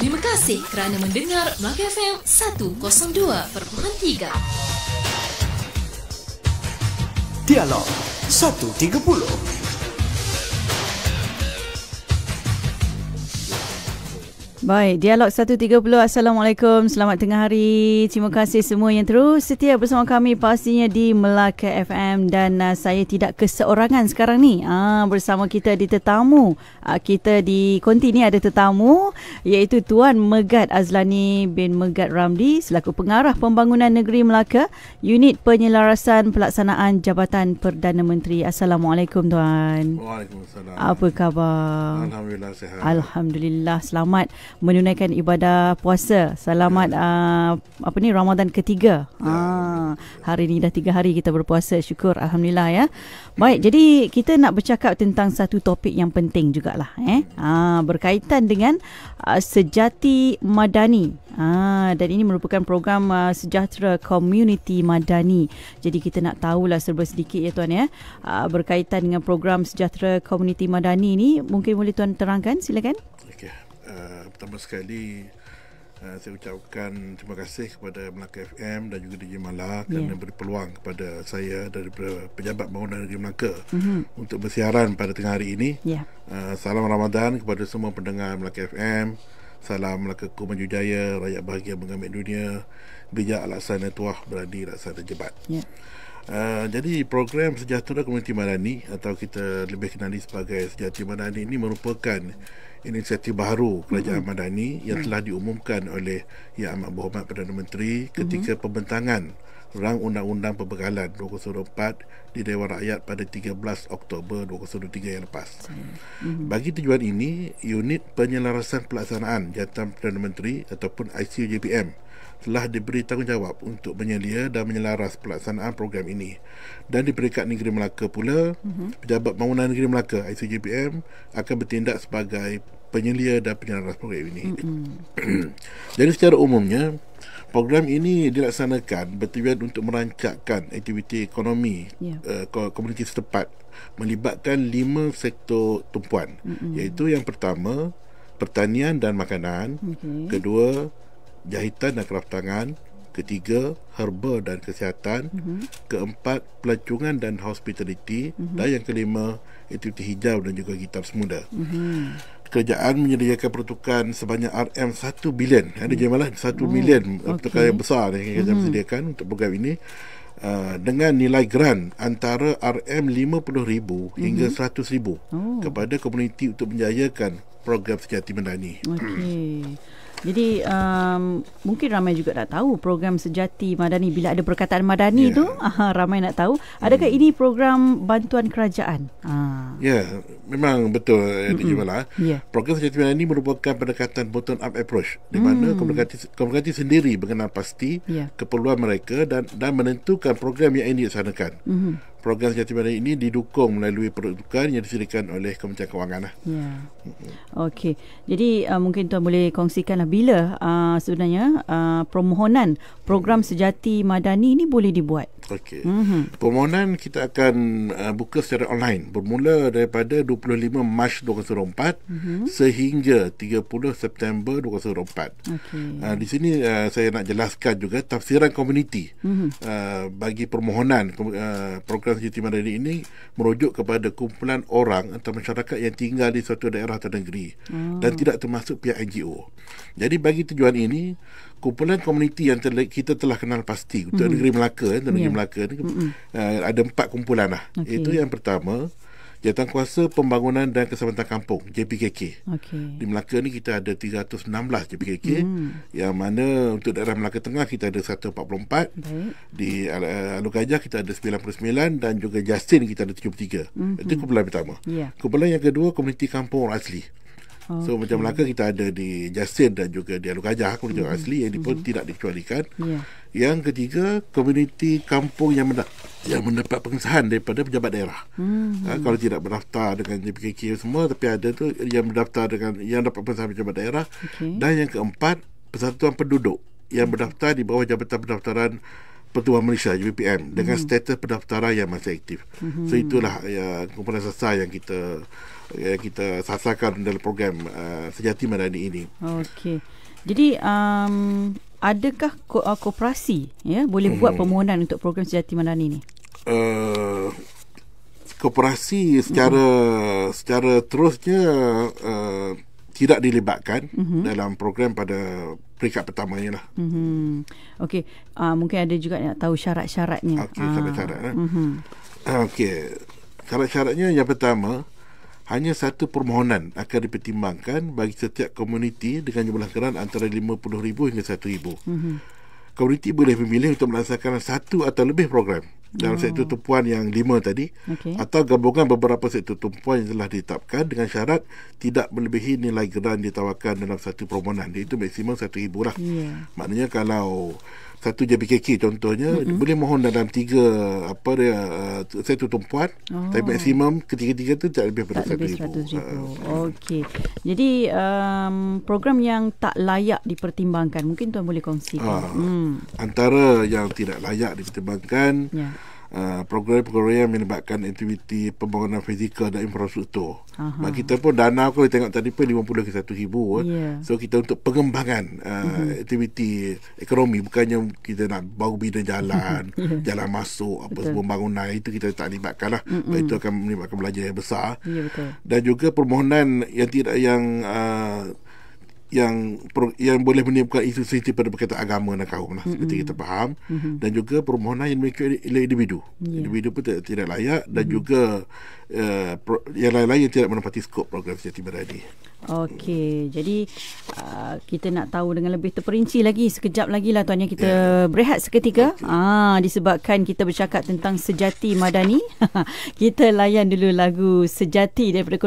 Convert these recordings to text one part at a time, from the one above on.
Terima kasih kerana mendengar Melaka FM 102.3. Dialog 130. Baik, Dialog 130. Assalamualaikum, selamat tengah hari. Terima kasih semua yang terus setia bersama kami pastinya di Melaka FM. Dan saya tidak keseorangan sekarang ni. Bersama kita di tetamu. Kita di konti ni ada tetamu, iaitu Tuan Megat Azlani bin Megat Ramli selaku Pengarah Pembangunan Negeri Melaka, Unit Penyelarasan Pelaksanaan Jabatan Perdana Menteri. Assalamualaikum Tuan. Waalaikumsalam. Apa khabar? Alhamdulillah sihat. Alhamdulillah, selamat menunaikan ibadah puasa. Selamat Ramadan ketiga. Hari ni dah 3 hari kita berpuasa. Syukur, alhamdulillah ya. Baik, jadi kita nak bercakap tentang satu topik yang penting jugalah berkaitan dengan Sejati Madani. Dan ini merupakan program Sejahtera Komuniti Madani. Jadi kita nak tahulah serba sedikit ya Tuan ya, berkaitan dengan program Sejahtera Komuniti Madani ni. Mungkin boleh Tuan terangkan, silakan. Okey. Pertama sekali saya ucapkan terima kasih kepada Melaka FM dan juga DJ Mala kerana beri peluang kepada saya daripada Pejabat Pembangunan Negeri Melaka untuk bersiaran pada tengah hari ini. Salam Ramadan kepada semua pendengar Melaka FM. Salam Melaka-ku Maju Jaya, rakyat bahagia mengambil dunia, bijak laksana tuah, berani laksana jebat. Jadi program Sejahtera Komuniti Madani atau kita lebih kenali sebagai Sejati Madani ini merupakan inisiatif baru Kerajaan Madani yang telah diumumkan oleh Yang Amat Berhormat Perdana Menteri ketika pembentangan Rang Undang-Undang Pembekalan 2004 di Dewan Rakyat pada 13 Oktober 2023 yang lepas. Bagi tujuan ini, Unit Penyelarasan Pelaksanaan Jabatan Perdana Menteri ataupun ICUJPM telah diberi tanggungjawab untuk menyelia dan menyelaras pelaksanaan program ini. Dan di peringkat Negeri Melaka pula, Pejabat Pembangunan Negeri Melaka ICUJPM akan bertindak sebagai penyelia dan penyelaras program ini. Jadi secara umumnya, program ini dilaksanakan bertujuan untuk merancangkan aktiviti ekonomi komuniti setempat melibatkan 5 sektor tumpuan, iaitu yang pertama, pertanian dan makanan, kedua, jahitan dan kraftangan, ketiga, herba dan kesihatan, keempat, pelancongan dan hospitality, dan yang kelima, aktiviti hijau dan juga gitar semula. Kerajaan menyediakan pertukaran sebanyak RM1 bilion. Ada jemalah 1 milion pertukaran yang besar yang kerajaan sediakan untuk program ini, dengan nilai grant antara RM50,000 hingga RM100,000 kepada komuniti untuk menjayakan program Sejati Madani. Jadi mungkin ramai juga nak tahu program Sejati Madani. Bila ada perkataan Madani tu, ramai nak tahu. Adakah ini program bantuan kerajaan? Memang betul. Program Sejati Madani merupakan pendekatan bottom up approach, di mana komuniti sendiri mengenal pasti keperluan mereka dan menentukan program yang ingin dilaksanakan. Program Sejati Madani ini didukung melalui peruntukan yang disediakan oleh Kementerian Kewangan. Okey. Jadi mungkin Tuan boleh kongsikanlah bila sebenarnya permohonan program Sejati Madani ini boleh dibuat. Okey. Permohonan kita akan buka secara online bermula daripada 25 Mac 2004 sehingga 30 September 2004. Di sini saya nak jelaskan juga tafsiran komuniti bagi permohonan program Sejati Madani ini merujuk kepada kumpulan orang atau masyarakat yang tinggal di suatu daerah atau negeri dan tidak termasuk pihak NGO. Jadi bagi tujuan ini, kumpulan komuniti yang kita telah kenal pasti untuk negeri Melaka, negeri Melaka ni, ada 4 kumpulan lah. Itu yang pertama, Jawatankuasa Pembangunan dan Keselamatan Kampung JPKK. Di Melaka ni kita ada 316 JPKK, yang mana untuk daerah Melaka Tengah kita ada 144. Di Alor Gajah kita ada 99 dan juga Justin kita ada 73. Itu kumpulan pertama. Kumpulan yang kedua, komuniti kampung orang asli. So macam Melaka kita ada di Justin dan juga di Alor Gajah, komuniti orang asli yang pun tidak dikecualikan. Yang ketiga, komuniti kampung yang mendapat pengesahan daripada pejabat daerah. Kalau tidak berdaftar dengan JPKK semua, tapi ada tu yang berdaftar dengan yang dapat pengesahan pejabat daerah. Dan yang keempat, persatuan penduduk yang berdaftar di bawah Jabatan Pendaftaran Pertubuhan Malaysia UPM dengan status pendaftaran yang masih aktif. So itulah kumpulan sasar yang kita sasarkan dalam program Sejati Madani ini. Okey. Jadi adakah koperasi boleh buat permohonan untuk program Sejati Madani ni? Koperasi secara terusnya tidak dilibatkan dalam program pada peringkat pertamanya lah. Okey, mungkin ada juga nak tahu syarat-syaratnya. Okey, syarat-syarat. Okey, syarat-syaratnya yang pertama, hanya satu permohonan akan dipertimbangkan bagi setiap komuniti dengan jumlah geran antara 50,000 hingga 1,000. Komuniti boleh memilih untuk melaksanakan satu atau lebih program dalam sektor tumpuan yang 5 tadi, atau gabungan beberapa sektor tumpuan yang telah ditetapkan dengan syarat tidak melebihi nilai geran ditawarkan dalam satu permohonan, iaitu maksimum 1,000 lah. Maknanya kalau satu JPKK contohnya boleh mohon dalam 3 sektor tumpuan, tapi maksimum ketiga-tiga tu tak lebih daripada 1,000. Okey. Jadi program yang tak layak dipertimbangkan, mungkin tuan boleh kongsikan. Antara yang tidak layak dipertimbangkan, program-program yang melibatkan aktiviti pembangunan fizikal dan infrastruktur. Bagi kita pun dana kalau tengok tadi pun 50 ke 1,000. So kita untuk pengembangan aktiviti ekonomi, bukannya kita nak baru bina jalan, jalan masuk, apa semua bangunan, itu kita tak libatkan lah. Itu akan melibatkan belanja yang besar. Dan juga permohonan yang tidak yang boleh menimbulkan isu sensitif pada berkaitan agama dan kaum lah, seperti kita faham. Dan juga permohonan yang dimiliki oleh individu. Individu pun tidak layak, dan juga yang lain-lain yang tidak menepati skop program Sejati Madani. Okey, jadi kita nak tahu dengan lebih terperinci lagi sekejap lagi lah tuan, yang kita berehat seketika. Disebabkan kita bercakap tentang Sejati Madani. Kita layan dulu lagu Sejati daripada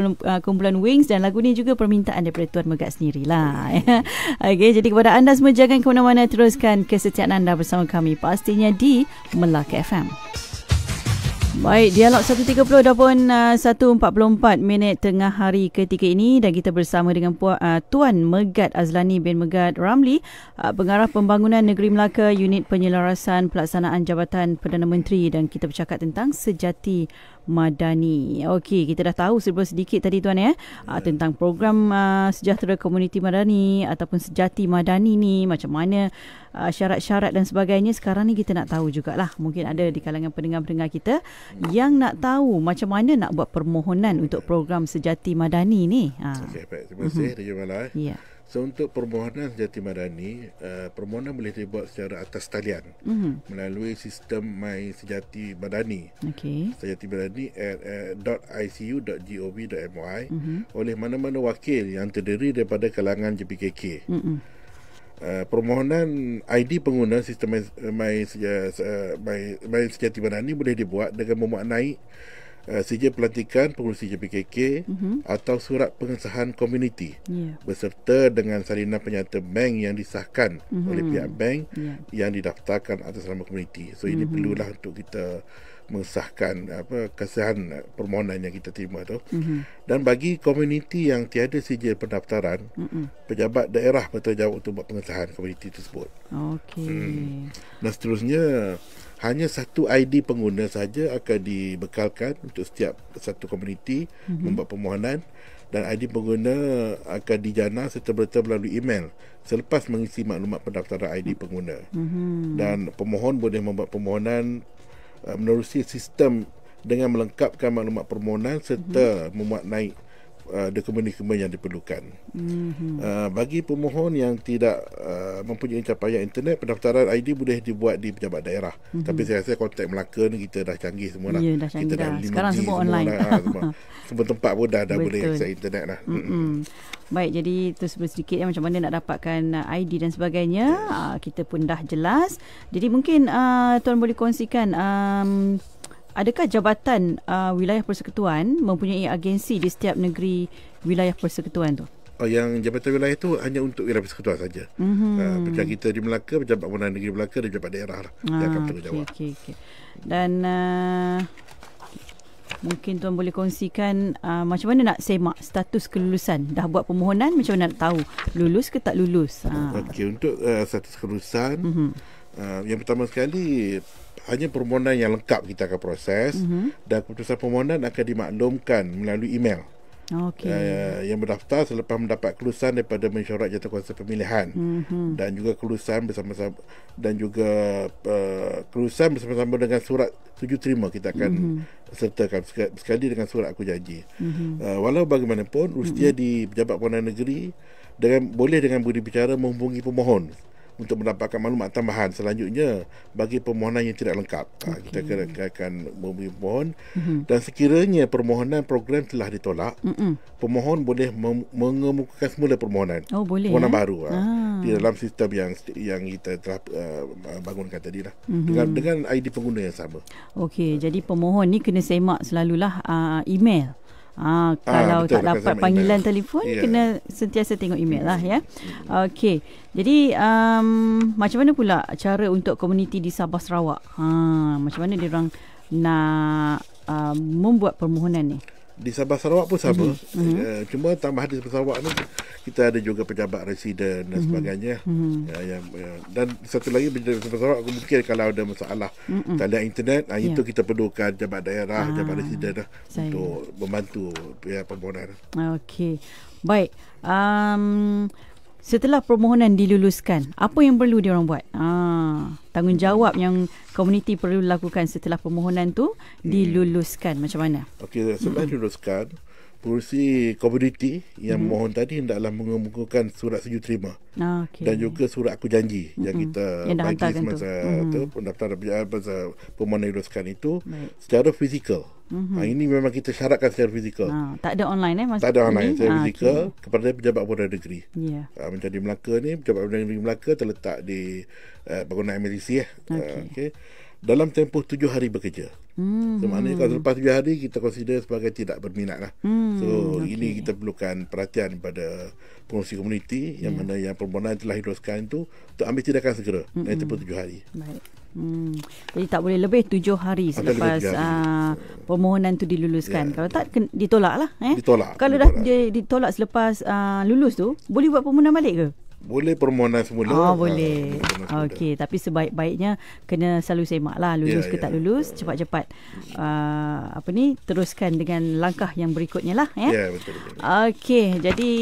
kumpulan Wings, dan lagu ni juga permintaan daripada Tuan Megat sendirilah. Okey, jadi kepada anda semua, jangan ke mana-mana, teruskan kesetiaan anda bersama kami pastinya di Melaka FM. Baik, dialog 1.30 dah pun 1.44 minit tengah hari ketiga ini, dan kita bersama dengan Tuan Megat Azlani bin Megat Ramli, Pengarah Pembangunan Negeri Melaka, Unit Penyelarasan Pelaksanaan Jabatan Perdana Menteri, dan kita bercakap tentang Sejati Madani. Okey, kita dah tahu sedikit tadi tuan tentang program Sejahtera Komuniti Madani ataupun Sejati Madani ni, macam mana syarat-syarat dan sebagainya. Sekarang ni kita nak tahu jugalah, mungkin ada di kalangan pendengar-pendengar kita yang nak tahu macam mana nak buat permohonan untuk program Sejati Madani ni. Okey, baik. Terima kasih Raja Mala. So untuk permohonan Sejati Madani, permohonan boleh dibuat secara atas talian melalui sistem My Sejati Madani. Sejati Madani .icu.gov.my oleh mana-mana wakil yang terdiri daripada kalangan JPKK. Permohonan ID pengguna sistem My Sejati Madani boleh dibuat dengan memaknai sijil pelantikan pengurusi JPKK atau surat pengesahan komuniti beserta dengan salinan penyata bank yang disahkan oleh pihak bank yang didaftarkan atas nama komuniti. So ini perlulah untuk kita mengesahkan kesahan permohonan yang kita terima tu. Dan bagi komuniti yang tiada sijil pendaftaran, pejabat daerah bertanggungjawab untuk buat pengesahan komuniti tersebut. Dan seterusnya, hanya satu ID pengguna saja akan dibekalkan untuk setiap satu komuniti membuat permohonan, dan ID pengguna akan dijana serta-merta melalui email selepas mengisi maklumat pendaftaran ID pengguna. Dan pemohon boleh membuat permohonan menerusi sistem dengan melengkapkan maklumat permohonan serta memaknai dokumen-dokumen yang diperlukan. Bagi pemohon yang tidak mempunyai capaian internet, pendaftaran ID boleh dibuat di pejabat daerah. Tapi saya rasa kontak Melaka ni kita dah canggih semua lah. Kita dah 5G sekarang semua online. Semua tempat pun dah boleh akses internet lah. Baik, jadi itu sedikit macam mana nak dapatkan ID dan sebagainya. Kita pun dah jelas. Jadi mungkin Tuan boleh kongsikan, adakah jabatan wilayah persekutuan mempunyai agensi di setiap negeri wilayah persekutuan tu? Yang jabatan wilayah tu hanya untuk wilayah persekutuan saja. Macam kita di Melaka, pejabat bangunan negeri Melaka dan pejabat daerah lah yang akan bertanggungjawab. Dan mungkin Tuan boleh kongsikan macam mana nak semak status kelulusan. Dah buat permohonan, macam mana nak tahu lulus ke tak lulus? Okey, untuk status kelulusan, Yang pertama sekali, hanya permohonan yang lengkap kita akan proses, dan keputusan permohonan akan dimaklumkan melalui email. Yang berdaftar selepas mendapat kelulusan daripada mesyuarat jawatankuasa pemilihan, dan juga kelulusan bersama-sama dengan surat setuju terima kita akan sertakan sekali dengan surat aku janji. Walau bagaimanapun, usia di Pejabat Perorangan Negeri boleh dengan budi bicara menghubungi pemohon untuk mendapatkan maklumat tambahan selanjutnya bagi permohonan yang tidak lengkap. Kita akan menghubungi pemohon, dan sekiranya permohonan program telah ditolak, pemohon boleh mengemukakan semula permohonan. Permohonan baru di dalam sistem yang kita telah bangunkan tadi lah, dengan ID pengguna yang sama. Okey, jadi pemohon ni kena semak selalulah email. Kalau betul, tak dapat panggilan telefon, kena sentiasa tengok email lah ya. Okey. Jadi macam mana pula cara untuk komuniti di Sabah Sarawak? Macam mana dia orang nak membuat permohonan ni? Di Sabah Sarawak pun sama. Cuma tambahan di Sabah Sarawak ni kita ada juga pejabat residen dan sebagainya. Dan satu lagi di Sabah Sarawak mungkin kalau ada masalah talian internet, itu kita perlukan pejabat daerah, pejabat residen untuk membantu permohonan. Okey. Baik. Setelah permohonan diluluskan, apa yang perlu diorang buat? Tanggungjawab yang komuniti perlu lakukan setelah permohonan tu diluluskan macam mana? Okey, setelah diluluskan, pengurusi komuniti yang mohon tadi hendaklah mengemukakan surat setuju terima, dan juga surat aku janji yang kita bagi semasa pendaftaran permohonan diluluskan itu secara fizikal. Ini memang kita syaratkan secara fizikal. Tak ada online tak ada online, secara fizikal kepada Pejabat Perorangan Negeri. Macam di Melaka ni, Pejabat Perorangan Negeri Melaka terletak di bangunan MLC. Dalam tempoh 7 hari bekerja. Maknanya kalau selepas 7 hari kita consider sebagai tidak berminat lah. Ini kita perlukan perhatian pada pengurusi komuniti yang mana yang permohonan telah diluluskan itu untuk ambil tindakan segera dalam tempoh 7 hari. Baik. Jadi tak boleh lebih 7 hari selepas permohonan tu diluluskan. Kalau tak ditolak lah. Ditolak. Kalau dah ditolak selepas lulus tu, boleh buat permohonan balik ke? Boleh permohonan semula. Boleh. Okey, tapi sebaik-baiknya kena selalu semak lah, lulus ke tak lulus, cepat-cepat teruskan dengan langkah yang berikutnya lah betul. Okey, jadi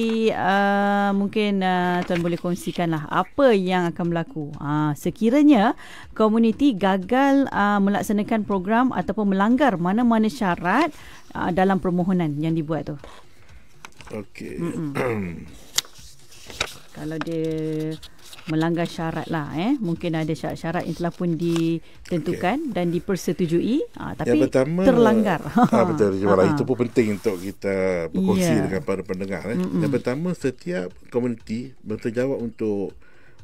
mungkin tuan boleh kongsikanlah apa yang akan berlaku sekiranya komuniti gagal melaksanakan program ataupun melanggar mana-mana syarat dalam permohonan yang dibuat tu. Okey. Kalau dia melanggar syarat lah, mungkin ada syarat-syarat yang telah pun ditentukan dan dipersetujui, tapi terlanggar. Betul. Itu pun penting untuk kita berkongsi dengan para pendengar. Yang pertama, setiap komuniti bertanggungjawab untuk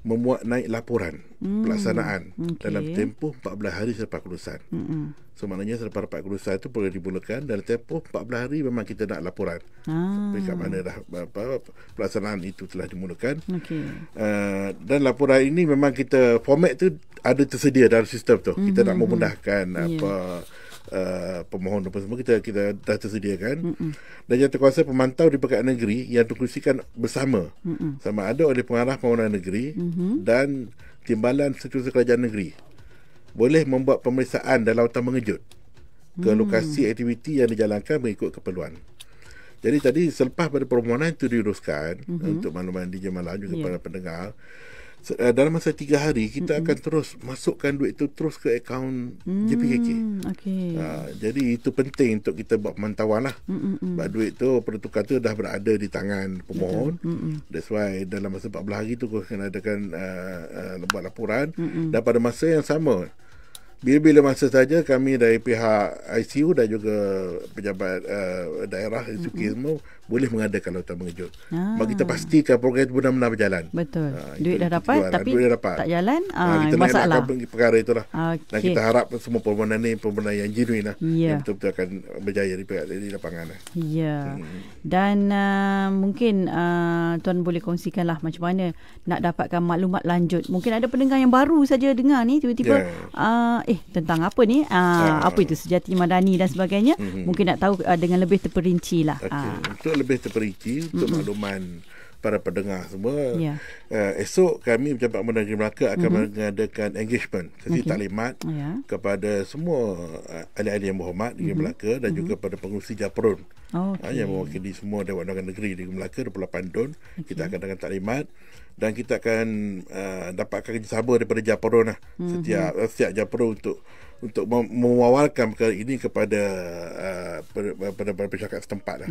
memuat naik laporan pelaksanaan dalam tempoh 14 hari selepas kelulusan. So maknanya selepas dapat kelulusan itu boleh dimulakan dalam tempoh 14 hari memang kita nak laporan. Dekat mana dah pelaksanaan itu telah dimulakan. Dan laporan ini memang kita format tu ada tersedia dalam sistem tu. Kita nak memudahkan pemohon apa semua kita dah tersediakan. Dan jawatankuasa pemantau di Perkhidmatan Negeri yang dikongsikan bersama sama ada oleh pengarah permohonan negeri dan timbalan setiausaha kerajaan negeri boleh membuat pemeriksaan dan lawatan mengejut ke lokasi aktiviti yang dijalankan mengikut keperluan. Jadi tadi selepas pada permohonan itu diuruskan, untuk makluman DJ Malang juga para pendengar, dalam masa 3 hari kita akan terus masukkan duit itu terus ke akaun JPKK. Jadi itu penting untuk kita buat pemantauan lah. Sebab duit tu pertukar tu dah berada di tangan pemohon. That's why dalam masa 14 hari tu kena adakan buat laporan. Dan pada masa yang sama, bila-bila masa saja kami dari pihak ICU dan juga pejabat daerah SUK semua boleh mengadakan lawatan mengejut. Bagi kita pastikan program itu benar-benar berjalan. Betul. Duit dah dapat tapi tak jalan, kita masalah. Kita nak perkara itulah. Dan kita harap semua permohonan ni permohonan yang genuine lah. Yang betul-betul akan berjaya di lapangan. Dan mungkin tuan boleh kongsikanlah macam mana nak dapatkan maklumat lanjut. Mungkin ada pendengar yang baru saja dengar ni tiba-tiba tentang apa ni, apa itu sejati madani dan sebagainya. Mungkin nak tahu dengan lebih terperinci lah. Untuk lebih terperinci, untuk makluman para pendengar semua. Ya. Esok kami Pejabat Bangunan Negeri Melaka akan mengadakan engagement, sesi taklimat kepada semua ahli-ahli yang berhormat di Negeri Melaka dan juga pada pengurusi Japrun. Yang mewakili semua Dewan Undangan Negeri di Negeri Melaka 28 DUN. Kita akan adakan taklimat dan kita akan dapatkan kerjasama daripada Japrun lah. Setiap Japrun untuk memawalkan perkara ini kepada masyarakat setempat lah.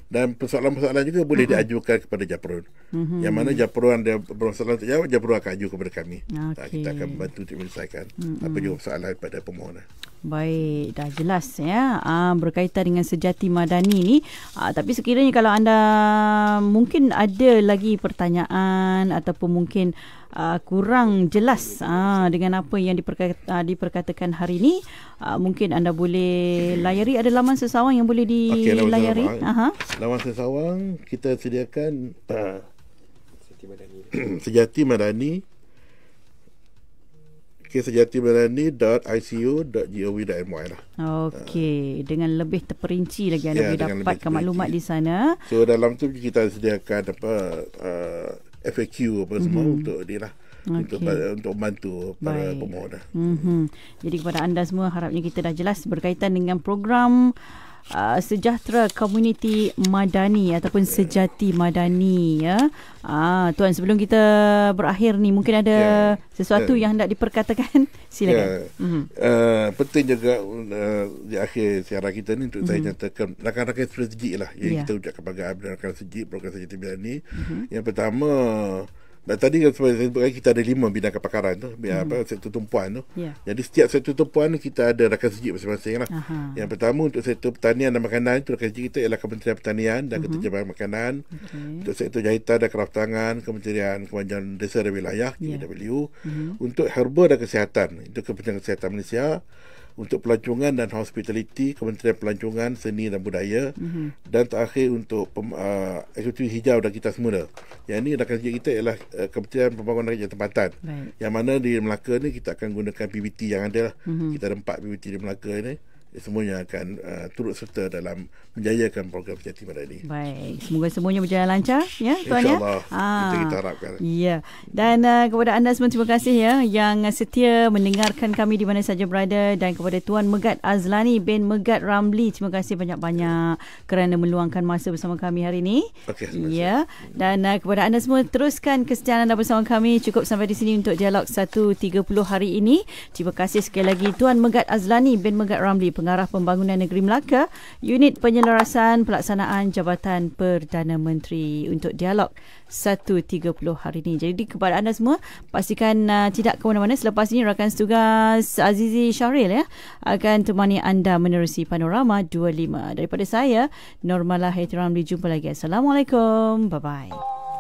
Dan persoalan-persoalan juga boleh diajukan kepada Japrun. Yang mana Japrun ada persoalan untuk jawab, Japrun akan aju kepada kami. Kita akan membantu untuk menyelesaikan apa juga persoalan pada permohonan. Baik, dah jelas ya. Berkaitan dengan sejati madani ni. Tapi sekiranya kalau anda mungkin ada lagi pertanyaan ataupun mungkin kurang jelas dengan apa yang diperkatakan hari ini, mungkin anda boleh layari, ada laman sesawang yang boleh dilayari. Laman sesawang kita sediakan Sejati Madani sejatimadani.icu.gov.my lah. Okey, dengan lebih terperinci lagi anda boleh dapatkan maklumat di sana. So dalam tu kita sediakan FAQ apa semua untuk dia lah. Untuk membantu para pemohon. Jadi kepada anda semua, harapnya kita dah jelas berkaitan dengan program Sejahtera Komuniti Madani ataupun Sejati Madani ya. Tuan, sebelum kita berakhir ni, mungkin ada sesuatu yang hendak diperkatakan. Silakan. Penting juga di akhir siaran kita ni untuk saya nyatakan rakan-rakan strategik lah yang kita ucapkan penghargaan kepada rakan strategik program Sejati Madani. Yang pertama, tadi kan saya sebutkan kita ada 5 bidang kepakaran tu, sektor tumpuan tu. Jadi setiap sektor tumpuan kita ada rakan strategik masing-masing lah. Yang pertama untuk sektor pertanian dan makanan, itu rakan strategik kita ialah Kementerian Pertanian dan Keterjemahan Makanan. Untuk sektor jahitan dan kraftangan, Kementerian Kemajuan Desa dan Wilayah KW. Untuk herba dan kesihatan, itu Kementerian Kesihatan Malaysia. Untuk pelancongan dan hospitality, Kementerian Pelancongan, Seni dan Budaya. Dan terakhir untuk aktiviti hijau dan kita semula. Yang ini rakan kerja kita ialah Kementerian Pembangunan Rakyat Tempatan. Yang mana di Melaka ni kita akan gunakan PBT yang ada lah. Kita ada 4 PBT di Melaka ni. Semuanya akan turut serta dalam menjayakan program Sejati Madani. Baik, semoga semuanya berjalan lancar ya, Tuan. InsyaAllah, itu kita harapkan. Ya. Dan kepada anda semua, terima kasih ya yang setia mendengarkan kami di mana saja berada. Dan kepada Tuan Megat Azlani bin Megat Ramli, terima kasih banyak-banyak kerana meluangkan masa bersama kami hari ini. Ya. Dan kepada anda semua, teruskan kesetiaan anda bersama kami. Cukup sampai di sini untuk Dialog 1.30 hari ini. Terima kasih sekali lagi Tuan Megat Azlani bin Megat Ramli, Pengarah Pembangunan Negeri Melaka, Unit Penyelarasan Pelaksanaan Jabatan Perdana Menteri, untuk Dialog 1.30 hari ini. Jadi kepada anda semua, pastikan tidak ke mana-mana. Selepas ini rakan setugas Azizi Syahril akan temani anda menerusi Panorama 25. Daripada saya, Normalah Hetiramli, jumpa lagi. Assalamualaikum. Bye-bye.